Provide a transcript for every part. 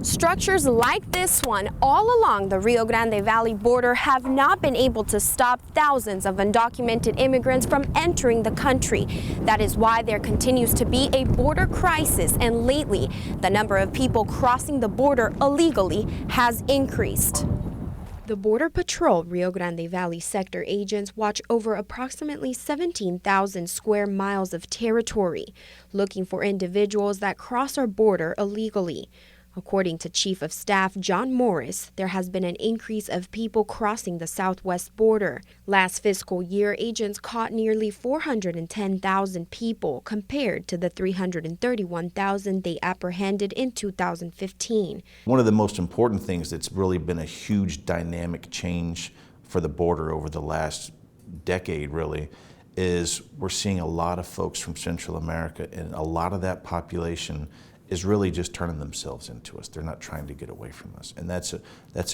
Structures like this one all along the Rio Grande Valley border have not been able to stop thousands of undocumented immigrants from entering the country. That is why there continues to be a border crisis, and lately, the number of people crossing the border illegally has increased. The Border Patrol Rio Grande Valley sector agents watch over approximately 17,000 square miles of territory, looking for individuals that cross our border illegally. According to Chief of Staff John Morris, there has been an increase of people crossing the southwest border. Last fiscal year, agents caught nearly 410,000 people compared to the 331,000 they apprehended in 2015. One of the most important things that's really been a huge dynamic change for the border over the last decade, really, is we're seeing a lot of folks from Central America, and a lot of that population is really just turning themselves into us. They're not trying to get away from us. And that's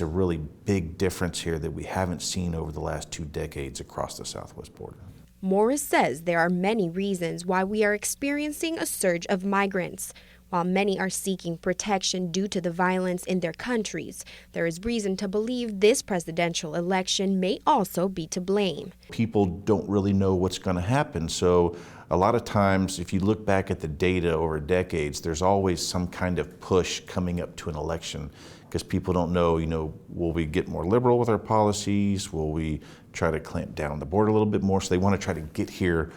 a really big difference here that we haven't seen over the last 2 decades across the southwest border. Morris says there are many reasons why we are experiencing a surge of migrants. While many are seeking protection due to the violence in their countries, there is reason to believe this presidential election may also be to blame. People don't really know what's going to happen, so a lot of times, if you look back at the data over decades, there's always some kind of push coming up to an election because people don't know, will we get more liberal with our policies? Will we try to clamp down on the border a little bit more? So they want to try to get here,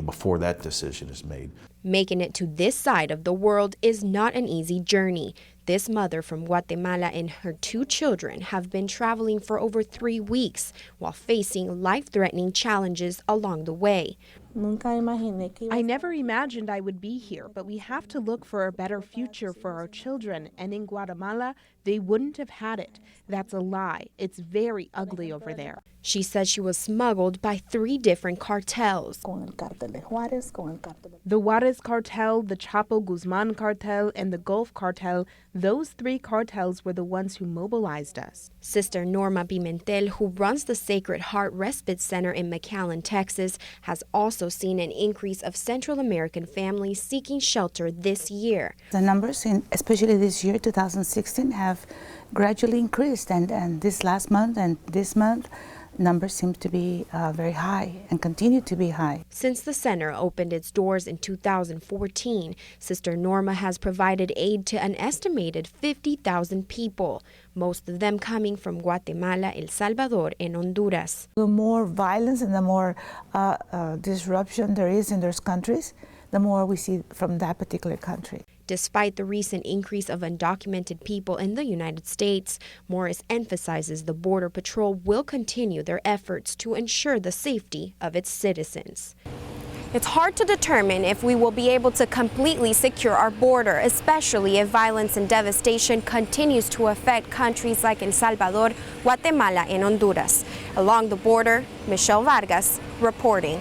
before that decision is made. Making it to this side of the world is not an easy journey. This mother from Guatemala and her 2 children have been traveling for over 3 weeks while facing life-threatening challenges along the way. I never imagined I would be here, but we have to look for a better future for our children. And in Guatemala, they wouldn't have had it. That's a lie. It's very ugly over there. She says she was smuggled by 3 different cartels. The Juarez cartel, the Chapo Guzman cartel, and the Gulf cartel, those 3 cartels were the ones who mobilized us. Sister Norma Pimentel, who runs the Sacred Heart Respite Center in McAllen, Texas, has also seen an increase of Central American families seeking shelter this year. The numbers, especially this year, 2016, have gradually increased, and this last month and this month, numbers seem to be very high and continue to be high. Since the center opened its doors in 2014, Sister Norma has provided aid to an estimated 50,000 people, most of them coming from Guatemala, El Salvador, and Honduras. The more violence and the more disruption there is in those countries, the more we see from that particular country. Despite the recent increase of undocumented people in the United States, Morris emphasizes the Border Patrol will continue their efforts to ensure the safety of its citizens. It's hard to determine if we will be able to completely secure our border, especially if violence and devastation continues to affect countries like El Salvador, Guatemala, and Honduras. Along the border, Michelle Vargas reporting.